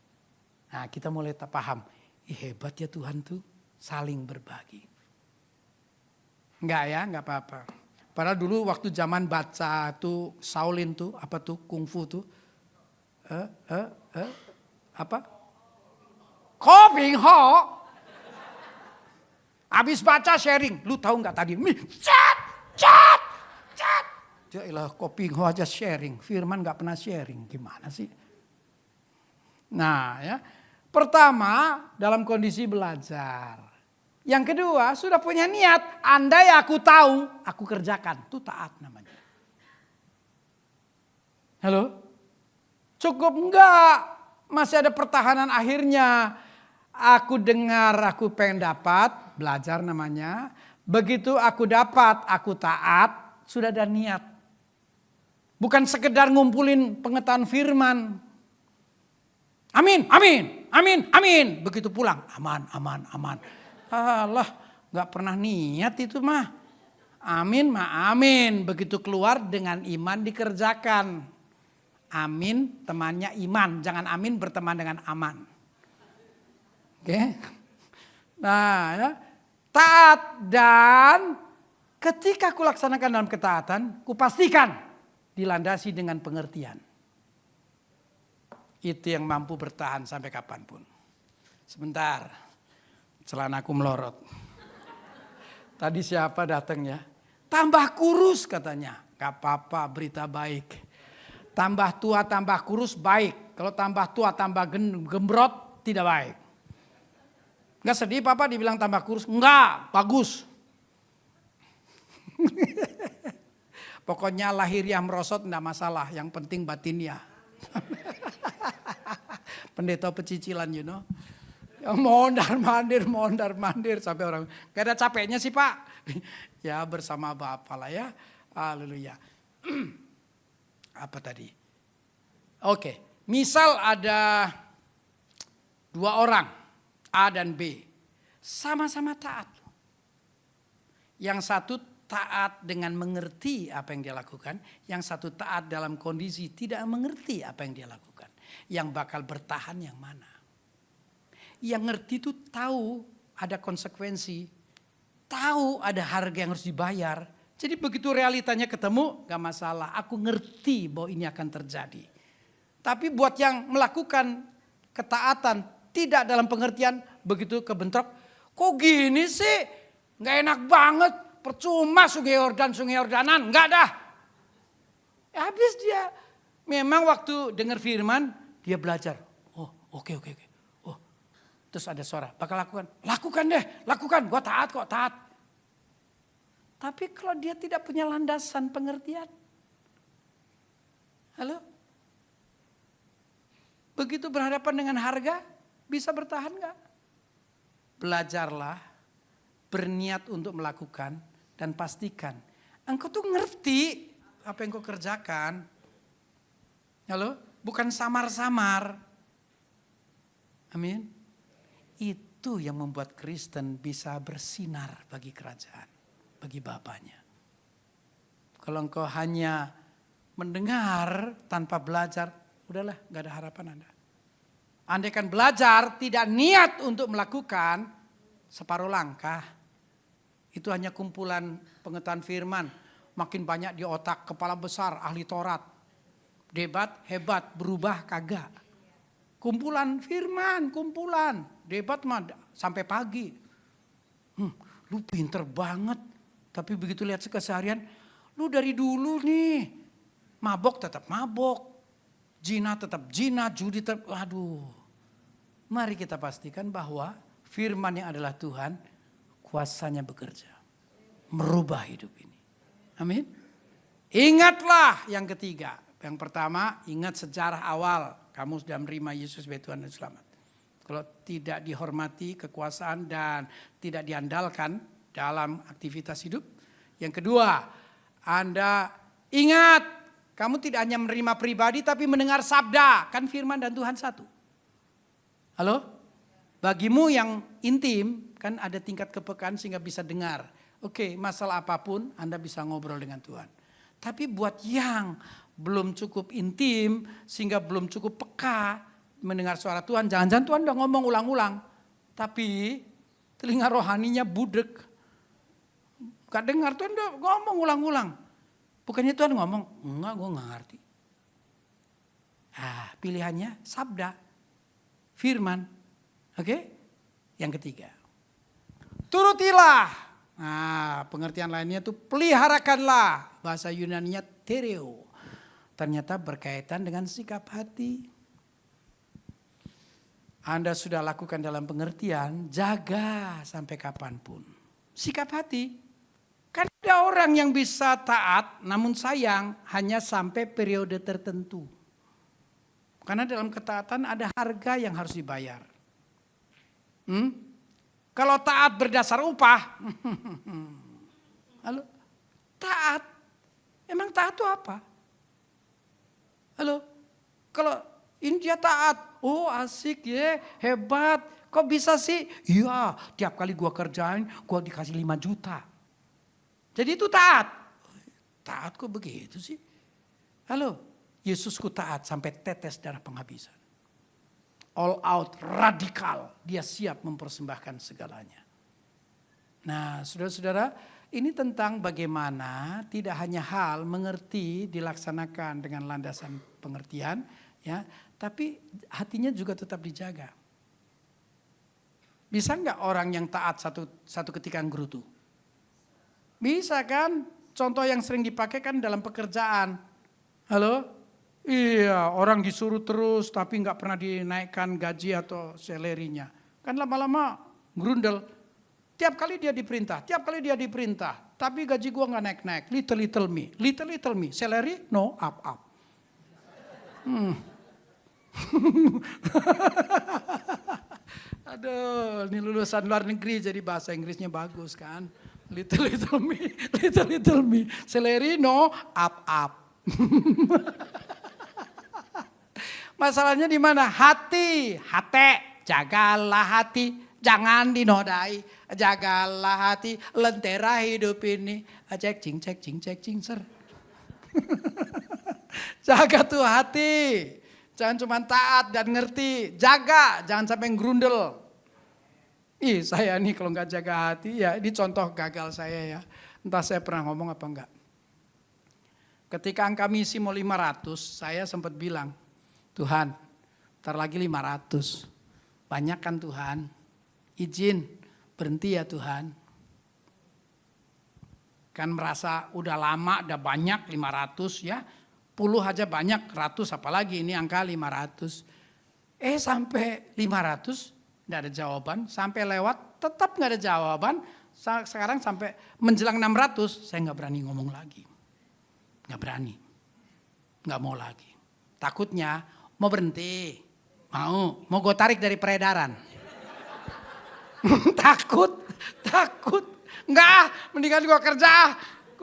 [SPEAKER 1] Nah kita mulai paham. Hebat ya Tuhan tuh. Saling berbagi. Enggak ya, enggak apa-apa. Padahal dulu waktu zaman baca tuh Shaolin tuh. Apa tuh? Kungfu tuh. Apa? Koping ho. Habis baca sharing. Lu tahu nggak tadi? Chat. Ya ilah koping ho aja sharing. Firman nggak pernah sharing. Gimana sih? Nah ya. Pertama dalam kondisi belajar. Yang kedua sudah punya niat. Andai aku tahu, aku kerjakan. Itu taat namanya. Halo? Cukup enggak? Masih ada pertahanan akhirnya. Aku dengar, aku pengen dapat, belajar namanya. Begitu aku dapat, aku taat, sudah ada niat. Bukan sekedar ngumpulin pengetahuan firman. Amin. Begitu pulang, aman. Allah, gak pernah niat itu mah. Amin. Begitu keluar dengan iman dikerjakan. Amin temannya iman, jangan amin berteman dengan aman. Oke. Nah ya, taat dan ketika kulaksanakan dalam ketaatan, kupastikan dilandasi dengan pengertian. Itu yang mampu bertahan sampai kapanpun. Sebentar, celanaku melorot. Tadi siapa datang ya? Tambah kurus katanya. Gak apa-apa, berita baik. Tambah tua, tambah kurus baik. Kalau tambah tua, tambah gembrot tidak baik. Enggak sedih papa dibilang tambah kurus? Enggak, bagus. Pokoknya lahiriah merosot enggak masalah. Yang penting batinnya. Pendeta pecicilan you know. Mondar mandir sampai orang. Gak ada capeknya sih pak. Ya bersama Bapak lah ya. Haleluya. Apa tadi? Oke, misal ada dua orang, A dan B, sama-sama taat. Yang satu taat dengan mengerti apa yang dia lakukan, yang satu taat dalam kondisi tidak mengerti apa yang dia lakukan. Yang bakal bertahan yang mana? Yang ngerti itu tahu ada konsekuensi, tahu ada harga yang harus dibayar. Jadi begitu realitanya ketemu gak masalah. Aku ngerti bahwa ini akan terjadi. Tapi buat yang melakukan ketaatan tidak dalam pengertian begitu kebentrok. Kok gini sih? Gak enak banget. Percuma sungai Yordanan. Gak dah. Habis dia. Memang waktu dengar firman dia belajar. Oh oke. Oh, terus ada suara. Bakal lakukan. Lakukan deh. Lakukan. Gua taat kok. Taat. Tapi kalau dia tidak punya landasan pengertian. Halo? Begitu berhadapan dengan harga, bisa bertahan gak? Belajarlah, berniat untuk melakukan, dan pastikan. Engkau tuh ngerti apa yang kau kerjakan. Halo? Bukan samar-samar. Amin. Itu yang membuat Kristen bisa bersinar bagi kerajaan. Bagi Bapaknya. Kalau engkau hanya mendengar tanpa belajar, udahlah gak ada harapan Anda. Andaikan belajar tidak niat untuk melakukan separuh langkah. Itu hanya kumpulan pengetahuan firman. Makin banyak di otak, kepala besar, ahli Taurat. Debat hebat, berubah kagak. Kumpulan firman, Debat mah sampai pagi. Lu pinter banget. Tapi begitu lihat keseharian, lu dari dulu nih, mabok tetap mabok, zina tetap zina, judi tetap, aduh. Mari kita pastikan bahwa firman yang adalah Tuhan, kuasanya bekerja. Merubah hidup ini. Amin. Ingatlah yang ketiga. Yang pertama, ingat sejarah awal. Kamu sudah menerima Yesus sebagai Tuhan dan Selamat. Kalau tidak dihormati kekuasaan dan tidak diandalkan dalam aktivitas hidup. Yang kedua, Anda ingat, kamu tidak hanya menerima pribadi tapi mendengar sabda. Kan firman dan Tuhan satu. Halo? Bagimu yang intim, kan ada tingkat kepekaan sehingga bisa dengar. Oke, masalah apapun Anda bisa ngobrol dengan Tuhan. Tapi buat yang belum cukup intim, sehingga belum cukup peka mendengar suara Tuhan. Jangan-jangan Tuhan udah ngomong ulang-ulang. Tapi telinga rohaninya budek. Gak dengar, Tuhan udah ngomong ulang-ulang. Bukannya Tuhan ngomong, enggak gue gak ngerti. Pilihannya sabda. firman. Oke? Yang ketiga. Turutilah. Nah, pengertian lainnya itu peliharakanlah. Bahasa Yunaninya tereo. Ternyata berkaitan dengan sikap hati. Anda sudah lakukan dalam pengertian, jaga sampai kapanpun. Sikap hati. Kan ada orang yang bisa taat, namun sayang hanya sampai periode tertentu. Karena dalam ketaatan ada harga yang harus dibayar. Kalau taat berdasar upah, halo, taat, emang taat itu apa? Halo, kalau ini dia taat, oh asik ya, hebat, kok bisa sih? Iya, tiap kali gua kerjain, gua dikasih 5 juta. Jadi itu taat. Taat kok begitu sih? Halo, Yesusku taat sampai tetes darah penghabisan. All out, radikal, dia siap mempersembahkan segalanya. Nah saudara-saudara, ini tentang bagaimana tidak hanya hal mengerti dilaksanakan dengan landasan pengertian, ya, tapi hatinya juga tetap dijaga. Bisa nggak orang yang taat satu ketika nggerutu? Bisa kan? Contoh yang sering dipakai kan dalam pekerjaan. Halo? Iya, orang disuruh terus tapi nggak pernah dinaikkan gaji atau salary-nya. Kan lama-lama grundel. Tiap kali dia diperintah, tapi gaji gua nggak naik-naik. Little me, salary no up. Aduh, ini lulusan luar negeri jadi bahasa Inggrisnya bagus kan. Little me, salary no up. Masalahnya di mana? Hati, jagalah hati, jangan dinodai, jagalah hati, lentera hidup ini, cek cing ser. Jaga tuh hati, jangan cuma taat dan ngerti, jaga, jangan sampai ngerundel. Saya nih kalau nggak jaga hati ya, ini contoh gagal saya ya, entah saya pernah ngomong apa enggak. Ketika angka misi mau 500, saya sempat bilang, Tuhan, ntar lagi 500. Banyak kan Tuhan? Izin, berhenti ya Tuhan. Kan merasa udah lama, udah banyak 500 ya. Puluh aja banyak, ratus apalagi ini angka 500. Sampai 500, gak ada jawaban. Sampai lewat, tetap gak ada jawaban. Sekarang sampai menjelang 600, saya gak berani ngomong lagi. Gak berani, gak mau lagi. Takutnya mau berhenti, mau gue tarik dari peredaran. Takut, enggak, mendingan gue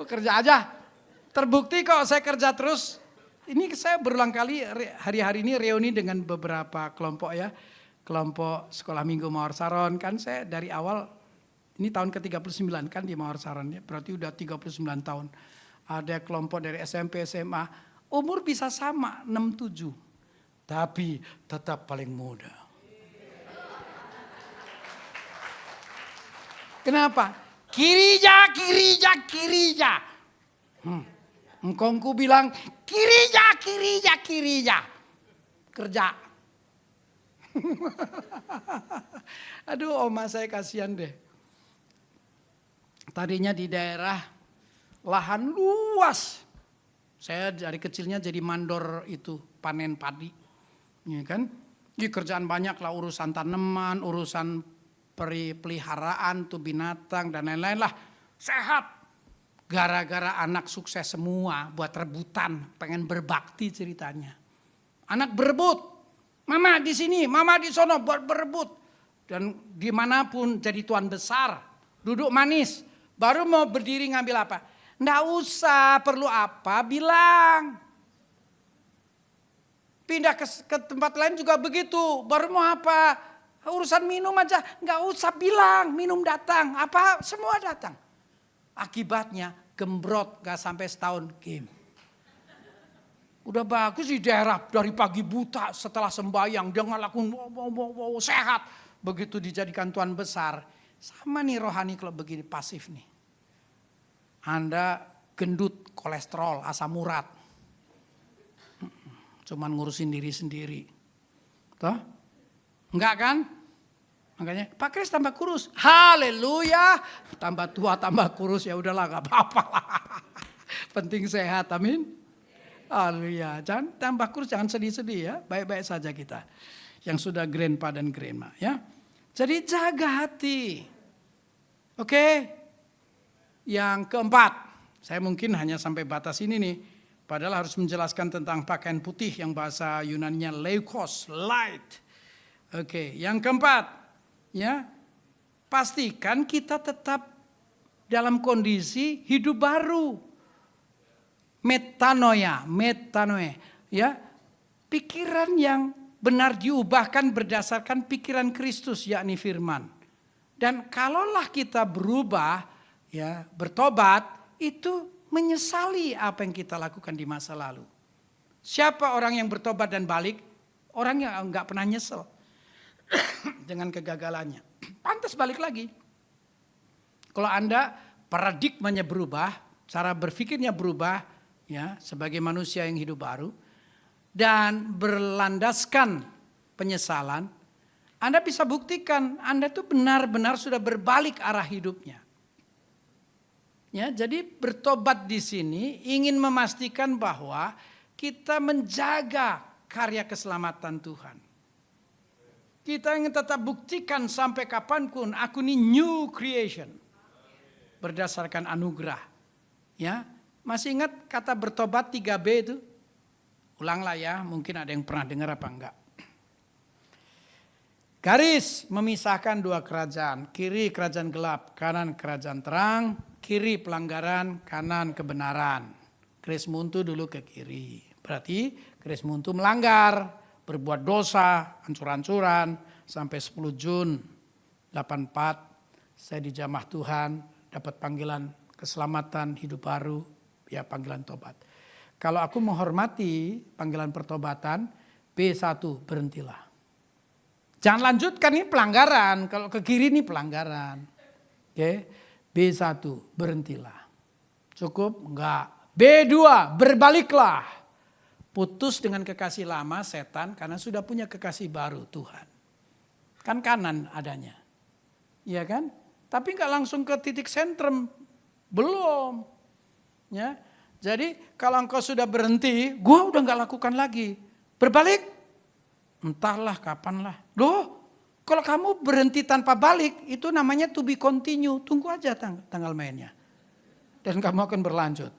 [SPEAKER 1] kerja aja. Terbukti kok saya kerja terus. Ini saya berulang kali hari-hari ini reuni dengan beberapa kelompok ya. Kelompok Sekolah Minggu Mawar Saron, kan saya dari awal, ini tahun ke-39 kan di Mawar Saron ya, berarti udah 39 tahun. Ada kelompok dari SMP, SMA, umur bisa sama, 67. Tapi tetap paling muda. Kenapa? Kirija. Engkongku bilang, kirija. Kerja. Aduh, oma saya kasihan deh. Tadinya di daerah lahan luas. Saya dari kecilnya jadi mandor itu, panen padi. Ya kan? Di kerjaan banyak lah, urusan tanaman, urusan peliharaan tuh binatang dan lain-lain lah. Sehat. Gara-gara anak sukses semua buat rebutan, pengen berbakti ceritanya. Anak berebut. Mama di sini, mama di sono buat berebut. Dan dimanapun jadi tuan besar. Duduk manis. Baru mau berdiri ngambil apa? Nggak usah, perlu apa bilang. Pindah ke tempat lain juga begitu. Baru mau apa? Urusan minum aja. Nggak usah bilang, minum datang. Apa? Semua datang. Akibatnya gembrot gak sampai setahun. Kim. Udah bagus di daerah dari pagi buta setelah sembahyang. Dia ngelakuin wow, sehat. Begitu dijadikan tuan besar. Sama nih rohani kalau begini pasif nih. Anda gendut, kolesterol, asam urat. Cuman ngurusin diri sendiri. Toh? Enggak kan? Makanya Pak Kris tambah kurus. Haleluya. Tambah tua tambah kurus ya udahlah enggak apa-apa lah. Penting sehat, amin. Haleluya. Jangan tambah kurus, jangan sedih-sedih ya. Baik-baik saja kita. Yang sudah grandpa dan grandma ya. Jadi jaga hati. Oke. Yang keempat. Saya mungkin hanya sampai batas ini nih. Padahal harus menjelaskan tentang pakaian putih yang bahasa Yunaninya leukos, light. Oke, yang keempat. Ya, pastikan kita tetap dalam kondisi hidup baru. Metanoia, ya, pikiran yang benar diubahkan berdasarkan pikiran Kristus, yakni firman. Dan kalaulah kita berubah, ya, bertobat, itu menyesali apa yang kita lakukan di masa lalu. Siapa orang yang bertobat dan balik? Orang yang enggak pernah nyesel dengan kegagalannya. Pantas balik lagi. Kalau Anda paradigmanya berubah, cara berpikirnya berubah, ya, sebagai manusia yang hidup baru, dan berlandaskan penyesalan, Anda bisa buktikan Anda itu benar-benar sudah berbalik arah hidupnya. Ya, jadi bertobat di sini ingin memastikan bahwa kita menjaga karya keselamatan Tuhan. Kita ingin tetap buktikan sampai kapanpun aku ini new creation. Berdasarkan anugerah. Ya, masih ingat kata bertobat 3B itu? Ulanglah ya, mungkin ada yang pernah dengar apa enggak. Garis memisahkan dua kerajaan. Kiri kerajaan gelap, kanan kerajaan terang. Kiri pelanggaran, kanan kebenaran. Garis muntu dulu ke kiri. Berarti garis muntu melanggar. Berbuat dosa, hancur-hancuran, sampai 10 Jun 84, saya dijamah Tuhan, dapat panggilan keselamatan, hidup baru, ya panggilan tobat. Kalau aku menghormati panggilan pertobatan, B1, berhentilah. Jangan lanjutkan, ini pelanggaran, kalau ke kiri ini pelanggaran. Oke, B1, berhentilah. Cukup? Enggak. B2, berbaliklah. Putus dengan kekasih lama setan karena sudah punya kekasih baru Tuhan. Kan kanan adanya. Iya kan? Tapi enggak langsung ke titik sentrum. Belum. Ya. Jadi kalau engkau sudah berhenti, gua udah enggak lakukan lagi. Berbalik? Entahlah kapanlah. Loh, kalau kamu berhenti tanpa balik, itu namanya to be continue. Tunggu aja tanggal mainnya. Dan kamu akan berlanjut.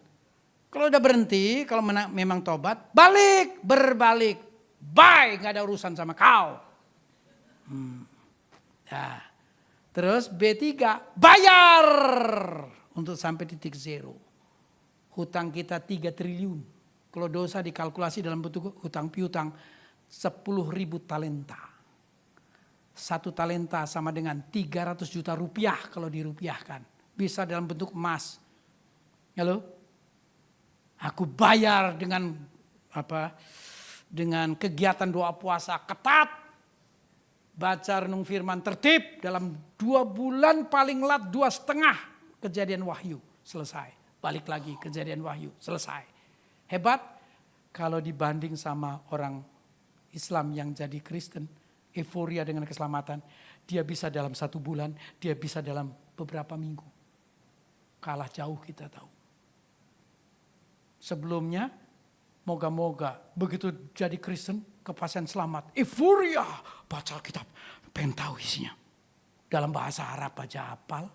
[SPEAKER 1] Kalau udah berhenti, kalau memang tobat, balik, berbalik. Bye, gak ada urusan sama kau. Ya. Terus B3, bayar. Untuk sampai titik zero. Hutang kita 3 triliun. Kalau dosa dikalkulasi dalam bentuk hutang piutang, 10.000 talenta. 1 talenta sama dengan 300 juta rupiah kalau dirupiahkan. Bisa dalam bentuk emas. Halo? Aku bayar dengan apa? Dengan kegiatan doa puasa ketat. Baca renung firman tertib dalam 2 bulan paling lat 2,5 kejadian wahyu selesai. Balik lagi kejadian wahyu selesai. Hebat kalau dibanding sama orang Islam yang jadi Kristen, euforia dengan keselamatan, dia bisa dalam 1 bulan, dia bisa dalam beberapa minggu. Kalah jauh kita tahu. Sebelumnya, moga-moga begitu jadi Kristen, kepastian selamat. Euforia, baca Alkitab, pengen tahu isinya. Dalam bahasa Arab aja hafal.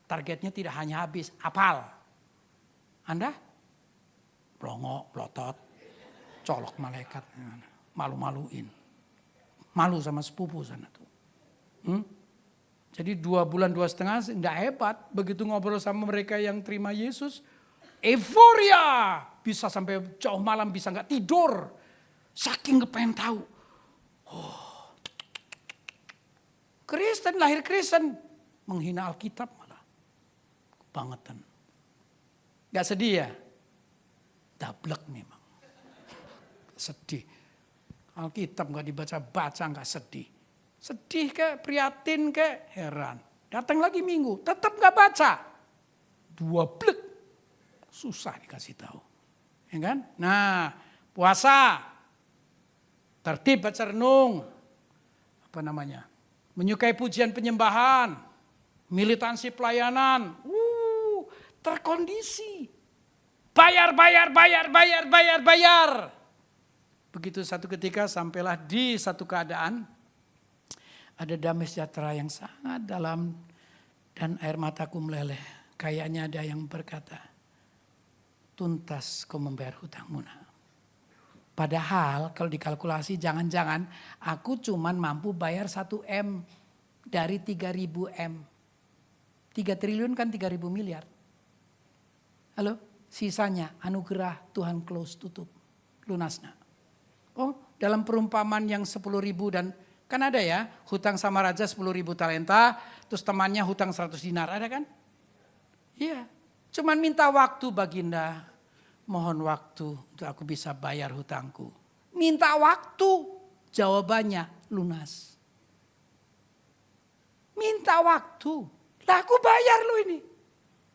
[SPEAKER 1] Targetnya tidak hanya habis, hafal. Anda? Blongok, blotot, colok malaikat, malu-maluin. Malu sama sepupu sana tuh. Jadi 2 bulan 2,5 enggak hebat. Begitu ngobrol sama mereka yang terima Yesus, euforia, bisa sampai jauh malam bisa nggak tidur, saking kepengen tahu. Oh, Kristen lahir Kristen, menghina Alkitab malah, kebangetan. Nggak sedih ya? Dablek memang, sedih. Alkitab nggak dibaca-baca nggak sedih, sedih kayak prihatin kayak heran. Datang lagi minggu, tetap nggak baca, 2 blek. Susah dikasih tahu. Ya kan? Nah, puasa. Tertib baca renung. menyukai pujian penyembahan, militansi pelayanan, terkondisi. Bayar. Begitu satu ketika sampailah di satu keadaan, ada damai sejahtera yang sangat dalam dan air mataku meleleh. Kayaknya ada yang berkata, tuntas kau membayar hutangmu nak. Padahal kalau dikalkulasi jangan-jangan aku cuman mampu bayar 1 M dari 3.000 M. 3 triliun kan 3.000 miliar. Halo, sisanya anugerah Tuhan close tutup, lunasna. Oh, dalam perumpamaan yang 10.000 dan kan ada ya, hutang sama raja 10.000 talenta, terus temannya hutang 100 dinar, ada kan? Iya, cuman minta waktu baginda, mohon waktu untuk aku bisa bayar hutangku. Minta waktu, jawabannya lunas. Minta waktu, lah aku bayar lu ini.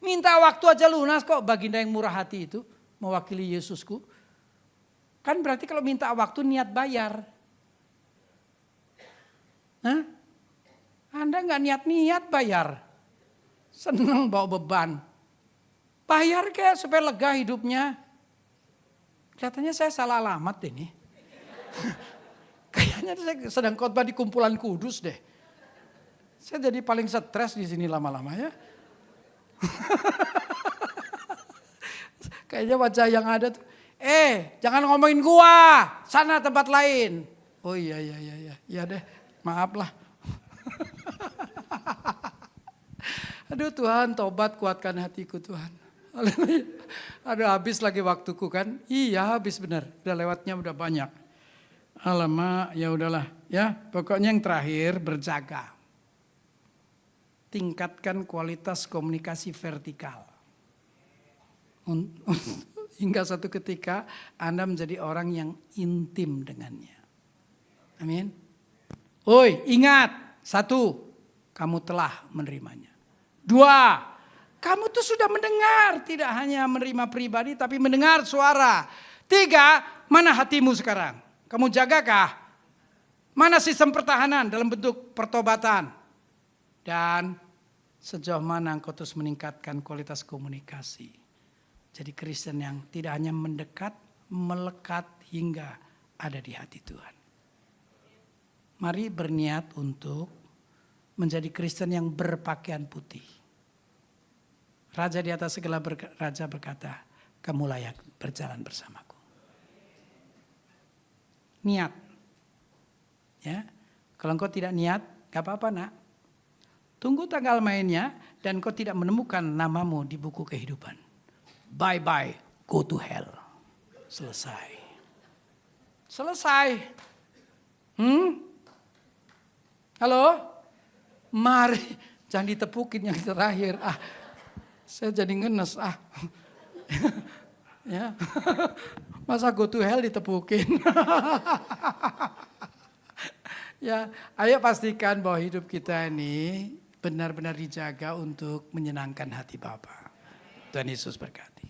[SPEAKER 1] Minta waktu aja lunas kok, baginda yang murah hati itu, mewakili Yesusku. Kan berarti kalau minta waktu niat bayar. Hah? Anda gak niat-niat bayar. Senang bawa beban. Bayar kayak supaya lega hidupnya. Kelihatannya saya salah alamat ini. Kayaknya saya sedang khotbah di kumpulan kudus deh. Saya jadi paling stres di sini lama-lama ya. Kayaknya wajah yang ada tuh. Jangan ngomongin gua. Sana tempat lain. Oh iya. Ya deh, maaf lah. Aduh Tuhan, tobat kuatkan hatiku Tuhan. Aduh habis lagi waktuku kan. Iya habis benar. Udah lewatnya udah banyak. Alamak ya udahlah. Ya pokoknya yang terakhir berjaga. Tingkatkan kualitas komunikasi vertikal. Hingga satu ketika Anda menjadi orang yang intim dengannya. Amin. Oi, ingat. 1, kamu telah menerimanya. 2, kamu tuh sudah mendengar. Tidak hanya menerima pribadi tapi mendengar suara. 3, mana hatimu sekarang? Kamu jagakah? Mana sistem pertahanan dalam bentuk pertobatan? Dan sejauh mana engkau terus meningkatkan kualitas komunikasi. Jadi Kristen yang tidak hanya mendekat, melekat hingga ada di hati Tuhan. Mari berniat untuk menjadi Kristen yang berpakaian putih. Raja di atas segala raja berkata, kamu layak berjalan bersamaku. Niat. Ya, kalau engkau tidak niat, gak apa-apa nak. Tunggu tanggal mainnya dan kau tidak menemukan namamu di buku kehidupan. Bye-bye, go to hell. Selesai. Halo? Mari, jangan ditepukin yang terakhir. Saya jadi ngenes. Ya. Masa go to hell ditepukin. Ya, ayo pastikan bahwa hidup kita ini benar-benar dijaga untuk menyenangkan hati Bapa. Tuhan Yesus berkati.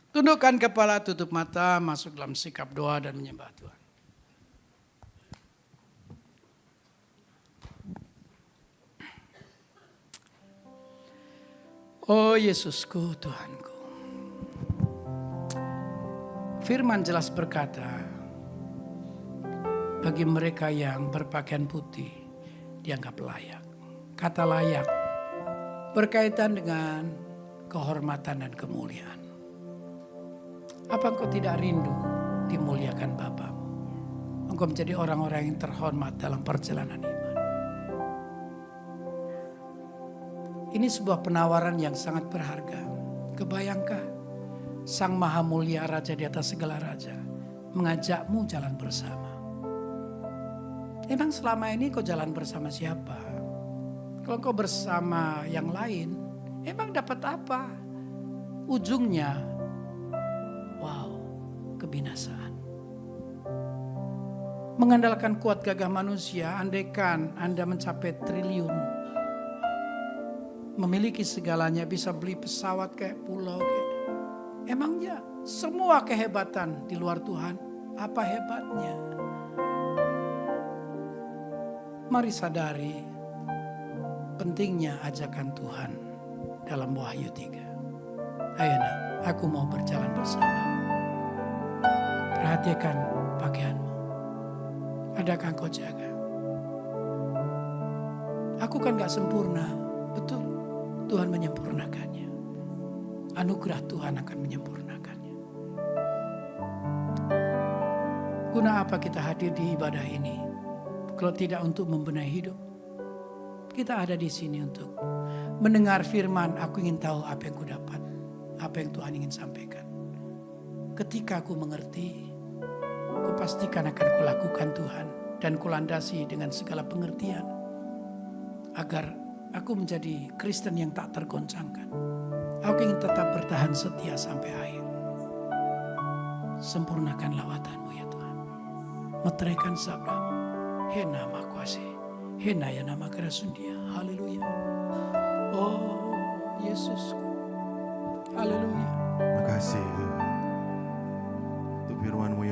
[SPEAKER 1] Tundukkan kepala, tutup mata, masuk dalam sikap doa dan menyembah Tuhan. Oh Yesusku, Tuhanku. Firman jelas berkata, bagi mereka yang berpakaian putih dianggap layak. Kata layak berkaitan dengan kehormatan dan kemuliaan. Apa engkau tidak rindu dimuliakan Bapamu? Engkau menjadi orang-orang yang terhormat dalam perjalanan iman. Ini sebuah penawaran yang sangat berharga. Kebayangkah? Sang Maha Mulia Raja di atas segala raja mengajakmu jalan bersama. Emang selama ini kau jalan bersama siapa? Kalau kau bersama yang lain, emang dapat apa? Ujungnya, wow, kebinasaan. Mengandalkan kuat gagah manusia, andaikan Anda mencapai triliun, memiliki segalanya, bisa beli pesawat kayak pulau kayak. Emangnya semua kehebatan di luar Tuhan, apa hebatnya? Mari sadari pentingnya ajakan Tuhan dalam Wahyu 3. Ayo nak, aku mau berjalan bersamamu. Perhatikan pakaianmu. Adakah engkau jaga? Aku kan gak sempurna, betul. Tuhan menyempurnakannya. Anugerah Tuhan akan menyempurnakannya. Guna apa kita hadir di ibadah ini? Kalau tidak untuk membenahi hidup. Kita ada di sini untuk mendengar firman. Aku ingin tahu apa yang ku dapat, apa yang Tuhan ingin sampaikan. Ketika aku mengerti, ku pastikan akan kulakukan Tuhan dan kulandasi dengan segala pengertian agar aku menjadi Kristen yang tak tergoncangkan. Aku ingin tetap bertahan setia sampai akhir. Sempurnakan lawatanmu ya Tuhan. Meteraikan sabdamu. Hena ma kuase. Hena ya nama kerasundia. Haleluya. Oh Yesusku. Haleluya.
[SPEAKER 2] Makasih Tuhan. Untuk firman-Mu